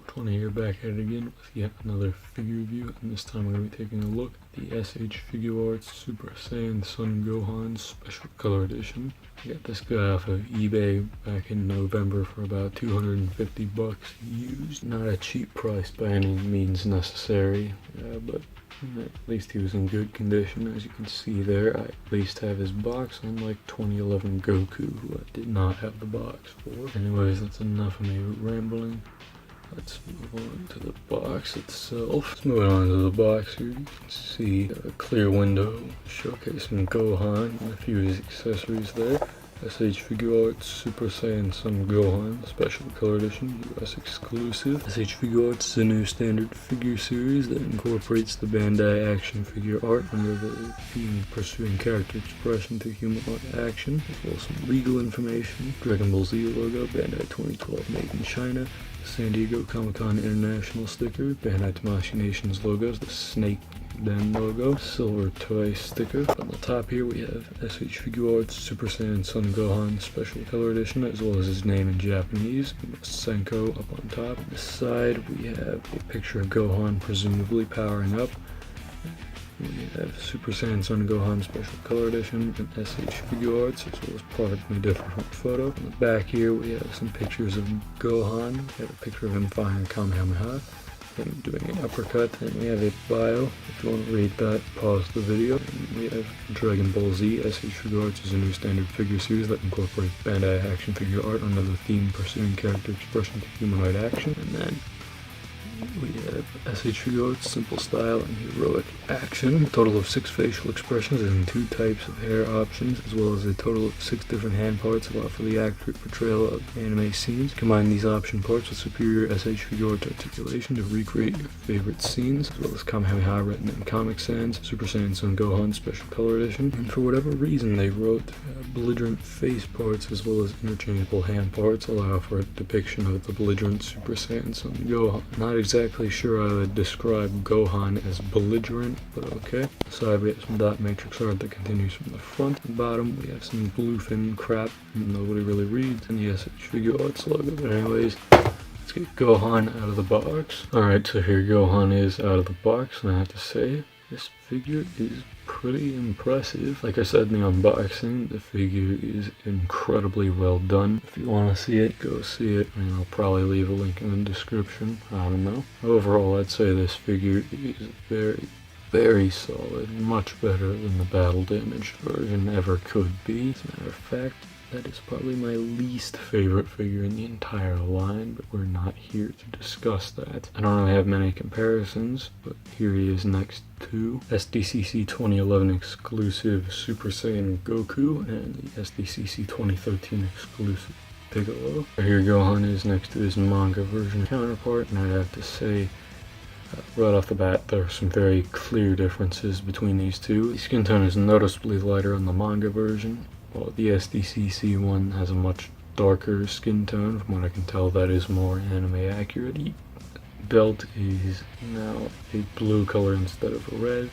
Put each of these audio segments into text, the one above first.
420 here, back at it again with yet another figure review, and this time we're going to be taking a look at the S.H.Figuarts Super Saiyan Son Gohan Special Color Edition. I got this guy off of eBay back in November for about 250 bucks used. Not a cheap price by any means necessary, but at least he was in good condition. As you can see there, I at least have his box, unlike 2011 Goku, who I did not have the box for. Anyways, that's enough of me rambling. Let's move on to the box itself. Let's move on to the box here. You can see a clear window showcasing Gohan and a few of his accessories there. S.H.Figuarts Super Saiyan Son Gohan Special Color Edition, US exclusive. S.H.Figuarts is a new standard figure series that incorporates the Bandai action figure art under the theme pursuing character expression to humanoid action, as well as some legal information. Dragon Ball Z logo, Bandai 2012 made in China. San Diego Comic-Con International sticker, Bandai Tamashii Nations logos, the Snake Den logo, silver toy sticker. On the top here we have S.H.Figuarts Super Saiyan Son Gohan Special Color Edition, as well as his name in Japanese, Senko up on top. On the side we have a picture of Gohan presumably powering up. We have Super Saiyan Son Gohan Special Color Edition and S.H.Figuarts, as well as part of a different photo. On the back here we have some pictures of Gohan. We have a picture of him firing Kamehameha, him doing an uppercut, and we have a bio. If you want to read that, pause the video. And we have Dragon Ball Z. S.H.Figuarts is a new standard figure series that incorporates Bandai action figure art under the theme pursuing character expression to humanoid action. And then we have S.H.Figuarts Simple Style and Heroic Action. A total of 6 facial expressions and 2 types of hair options, as well as a total of 6 different hand parts allow for the accurate portrayal of anime scenes. Combine these option parts with superior S.H.Figuarts articulation to recreate your favorite scenes, as well as Kamehameha written in Comic Sans, Super Saiyan Son Gohan Special Color Edition. And for whatever reason they wrote belligerent face parts as well as interchangeable hand parts allow for a depiction of the belligerent Super Saiyan Son Gohan. Not exactly sure I would describe Gohan as belligerent, but okay. Side we have some dot matrix art that continues from the front. And bottom we have some bluefin crap nobody really reads, and the S.H.Figuarts logo. But anyways, let's get Gohan out of the box. Alright, so here Gohan is out of the box, and I have to say, this figure is pretty impressive. Like I said in the unboxing, the figure is incredibly well done. If you want to see it, go see it, and I'll probably leave a link in the description. I don't know. Overall, I'd say this figure is very solid, much better than the battle damaged version ever could be. As a matter of fact, that is probably my least favorite figure in the entire line, but we're not here to discuss that. I don't really have many comparisons, but here he is next to SDCC 2011 exclusive Super Saiyan Goku and the SDCC 2013 exclusive Piccolo. Here Gohan is next to his manga version counterpart, and I'd have to say, right off the bat, there are some very clear differences between these two. The skin tone is noticeably lighter on the manga version, while the SDCC one has a much darker skin tone. From what I can tell, that is more anime accurate. The belt is now a blue color instead of a red,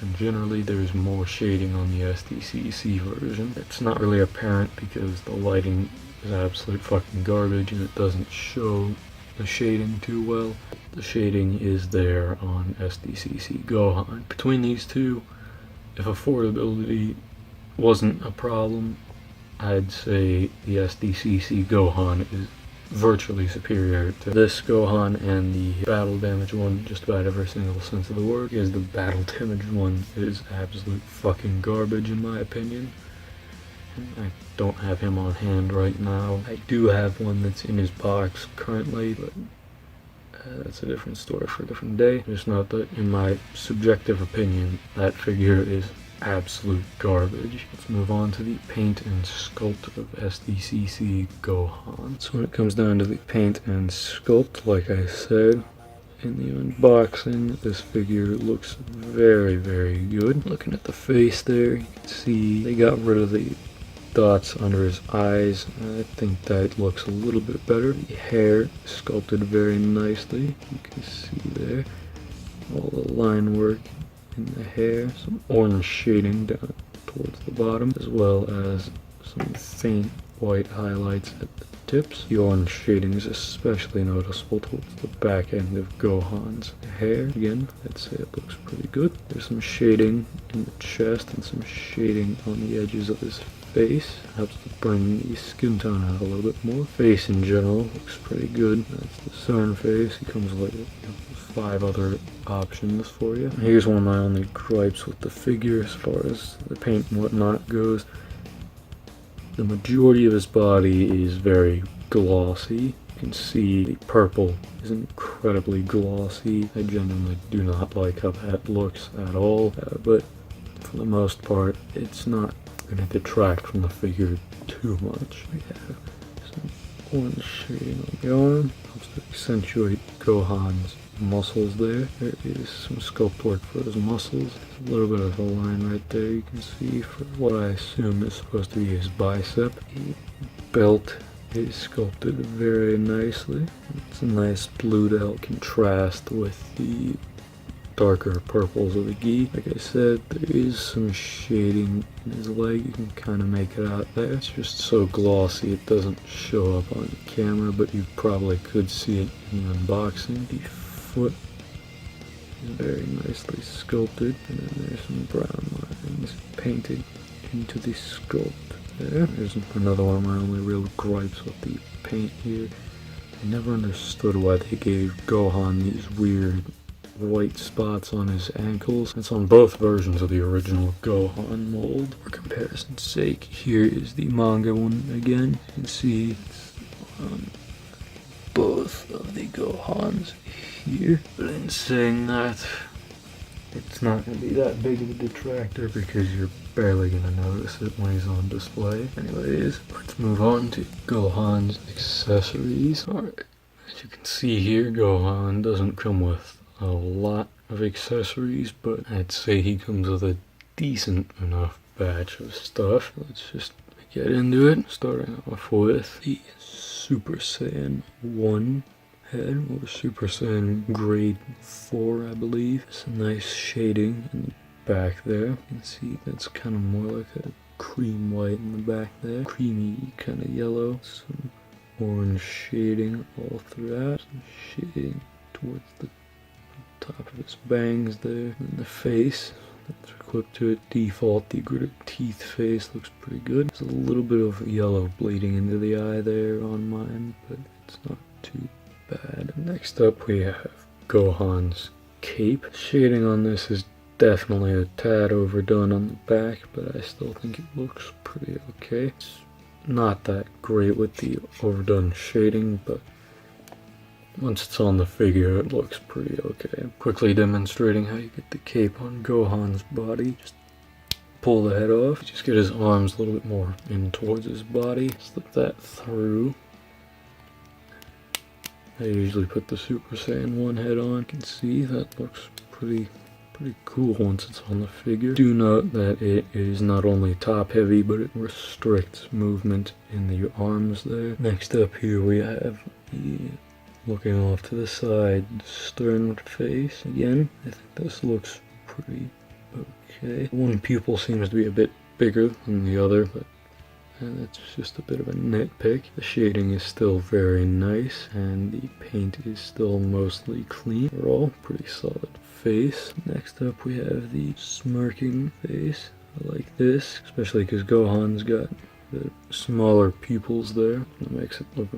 and generally there's more shading on the SDCC version. It's not really apparent because the lighting is absolute fucking garbage and it doesn't show the shading too well. The shading is there on SDCC Gohan. Between these two, if affordability wasn't a problem, I'd say the SDCC Gohan is virtually superior to this Gohan and the battle damage one, just about every single sense of the word, because the battle damage one is absolute fucking garbage in my opinion. I don't have him on hand right now. I do have one that's in his box currently, but that's a different story for a different day. Just note that in my subjective opinion, that figure is absolute garbage. Let's move on to the paint and sculpt of SDCC Gohan. So when it comes down to the paint and sculpt, like I said in the unboxing, this figure looks very good. Looking at the face there, you can see they got rid of the dots under his eyes. I think that looks a little bit better. The hair sculpted very nicely. You can see there all the line work in the hair, some orange shading down towards the bottom, as well as some faint white highlights at the fingertips. The orange shading is especially noticeable towards the back end of Gohan's hair. Again, I'd say it looks pretty good. There's some shading in the chest and some shading on the edges of his face. Helps to bring the skin tone out a little bit more. Face in general looks pretty good. That's the Sun face. He comes with like 5 other options for you. Here's one of my only gripes with the figure as far as the paint and whatnot goes. The majority of his body is very glossy. You can see the purple is incredibly glossy. I genuinely do not like how that looks at all, but for the most part, it's not going to detract from the figure too much. We have some orange shading on the arm, helps to accentuate Gohan's muscles there. There is some sculpt work for his muscles. There's a little bit of a line right there you can see for what I assume is supposed to be his bicep. The belt is sculpted very nicely. It's a nice blue to help contrast with the darker purples of the gi. Like I said, there is some shading in his leg. You can kind of make it out there. It's just so glossy it doesn't show up on camera, but you probably could see it in the unboxing. The foot is very nicely sculpted, and then there's some brown lines painted into the sculpt there. There's another one of my only real gripes with the paint here. I never understood why they gave Gohan these weird white spots on his ankles. It's on both versions of the original Gohan mold. For comparison's sake, here is the manga one again. You can see it's on both of the Gohans here. But in saying that, it's not going to be that big of a detractor because you're barely going to notice it when he's on display. Anyways, let's move on to Gohan's accessories. Alright, as you can see here, Gohan doesn't come with a lot of accessories, but I'd say he comes with a decent enough batch of stuff. Let's just get into it, starting off with the Super Saiyan 1 head, or Super Saiyan grade 4, I believe. It's a nice shading in the back there. You can see that's kind of more like a cream white in the back there. Creamy kind of yellow. Some orange shading all throughout. Some shading towards the top of his bangs there. And the face that's equipped to it default, the gritted teeth face looks pretty good. There's a little bit of yellow bleeding into the eye there on mine, but it's not too bad. Next up we have Gohan's cape. Shading on this is definitely a tad overdone on the back, but I still think it looks pretty okay. It's not that great with the overdone shading, but once it's on the figure, it looks pretty okay. Quickly demonstrating how you get the cape on Gohan's body. Just pull the head off. Just get his arms a little bit more in towards his body. Slip that through. I usually put the Super Saiyan 1 head on. You can see that looks pretty cool once it's on the figure. Do note that it is not only top heavy, but it restricts movement in the arms there. Next up here we have the looking off to the side, stern face. Again, I think this looks pretty okay. One pupil seems to be a bit bigger than the other, but that's just a bit of a nitpick. The shading is still very nice, and the paint is still mostly clean. Overall, pretty solid face. Next up we have the smirking face. I like this, especially because Gohan's got the smaller pupils there. It makes it look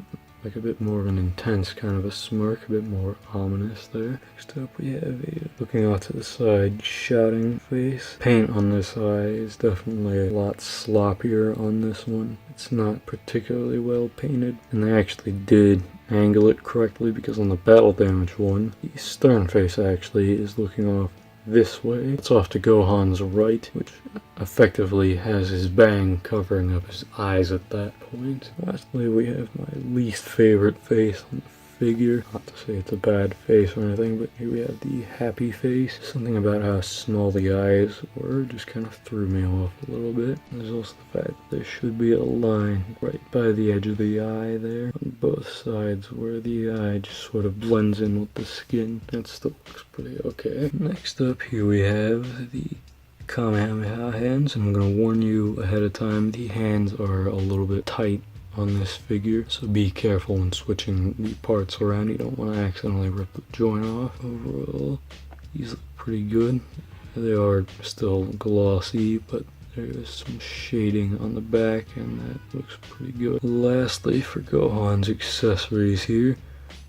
like a bit more of an intense kind of a smirk, a bit more ominous there. Next up we have a looking off to the side, shouting face. Paint on this eye is definitely a lot sloppier on this one. It's not particularly well painted, and they actually did angle it correctly because on the battle damage one, the stern face actually is looking off this way. It's off to Gohan's right, which effectively has his bang covering up his eyes at that point. Lastly, we have my least favorite face on the figure. Not to say it's a bad face or anything, but here we have the happy face. Something about how small the eyes were just kind of threw me off a little bit. There's also the fact that there should be a line right by the edge of the eye there on both sides where the eye just sort of blends in with the skin. That still looks pretty okay. Next up here we have the Kamehameha hands, and I'm going to warn you ahead of time, the hands are a little bit tight on this figure, so be careful when switching the parts around. You don't want to accidentally rip the joint off. Overall, these look pretty good. They are still glossy, but there is some shading on the back, and that looks pretty good. Lastly, for Gohan's accessories here,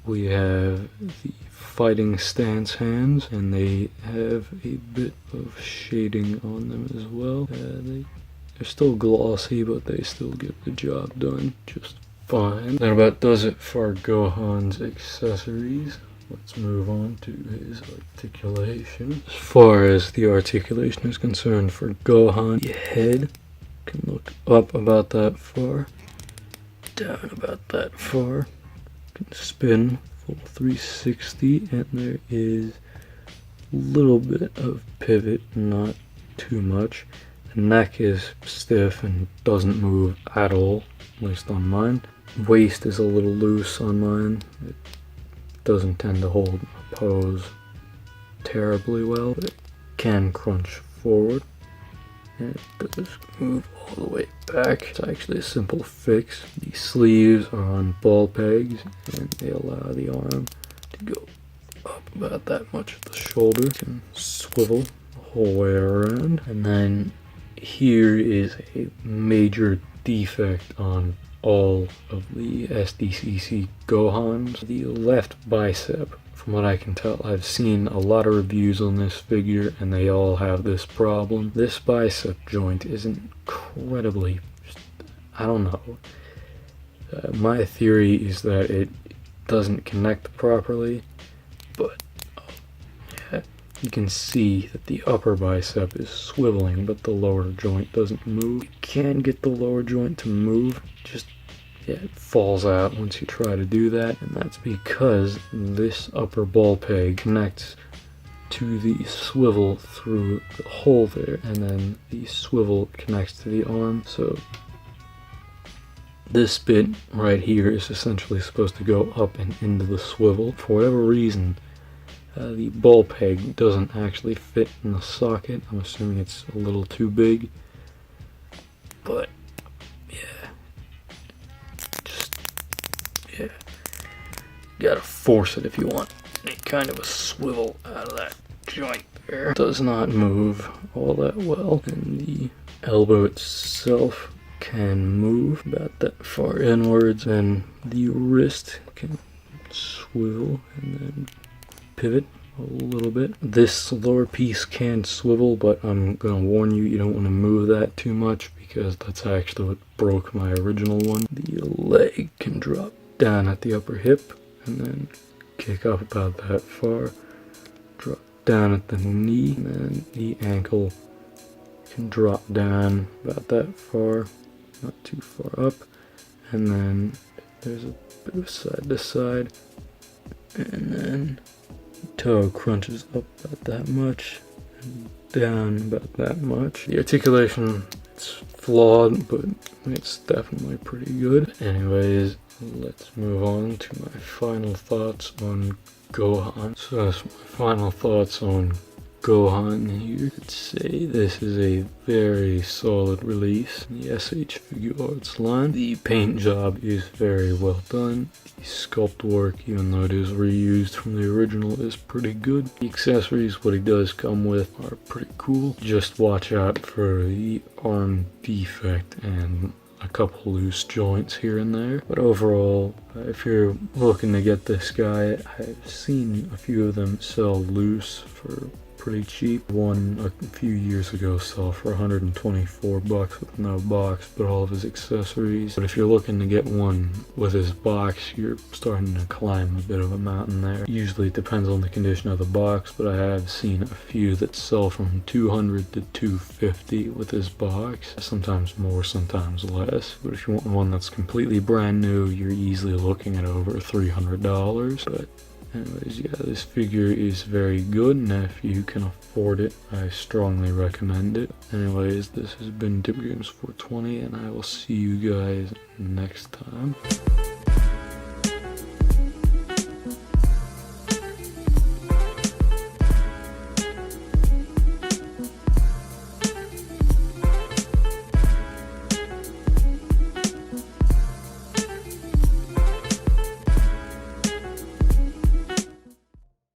we have the fighting stance hands, and they have a bit of shading on them as well. They're still glossy, but they still get the job done just fine. That about does it for Gohan's accessories. Let's move on to his articulation. As far as the articulation is concerned for Gohan, the head can look up about that far, down about that far, can spin full 360, and there is a little bit of pivot, not too much. The neck is stiff and doesn't move at all, at least on mine. Waist is a little loose on mine. It doesn't tend to hold a pose terribly well, but it can crunch forward, and it does move all the way back. It's actually a simple fix. The sleeves are on ball pegs, and they allow the arm to go up about that much at the shoulder. You can swivel the whole way around, and then here is a major defect on all of the SDCC Gohans. The left bicep, from what I can tell, I've seen a lot of reviews on this figure and they all have this problem. This bicep joint is incredibly, I don't know. My theory is that it doesn't connect properly, but yeah, you can see that the upper bicep is swiveling, but the lower joint doesn't move. You can get the lower joint to move, just yeah, it falls out once you try to do that, and that's because this upper ball peg connects to the swivel through the hole there, and then the swivel connects to the arm. So this bit right here is essentially supposed to go up and into the swivel. For whatever reason, the ball peg doesn't actually fit in the socket. I'm assuming it's a little too big, but yeah, gotta force it if you want any kind of a swivel out of that joint there. It does not move all that well, and the elbow itself can move about that far inwards, and the wrist can swivel and then pivot a little bit. This lower piece can swivel, but I'm gonna warn you, you don't want to move that too much because that's actually what broke my original one. The leg can drop down at the upper hip and then kick up about that far, drop down at the knee, and then the ankle can drop down about that far, not too far up, and then there's a bit of side to side, and then the toe crunches up about that much and down about that much. The articulation, it's flawed, but it's definitely pretty good. Anyways, let's move on to my final thoughts on Gohan. So that's my final thoughts on Gohan here. I'd say this is a very solid release in the S.H.Figuarts line. The paint job is very well done. The sculpt work, even though it is reused from the original, is pretty good. The accessories, what he does come with, are pretty cool. Just watch out for the arm defect and a couple loose joints here and there. But overall, if you're looking to get this guy, I've seen a few of them sell loose for pretty cheap. One a few years ago sold for 124 bucks with no box but all of his accessories. But if you're looking to get one with his box, you're starting to climb a bit of a mountain there. Usually it depends on the condition of the box, but I have seen a few that sell from 200 to 250 with his box. Sometimes more, sometimes less. But if you want one that's completely brand new, you're easily looking at over $300. But anyways, yeah, this figure is very good, and if you can afford it, I strongly recommend it. Anyways, this has been Dip Games 420, and I will see you guys next time.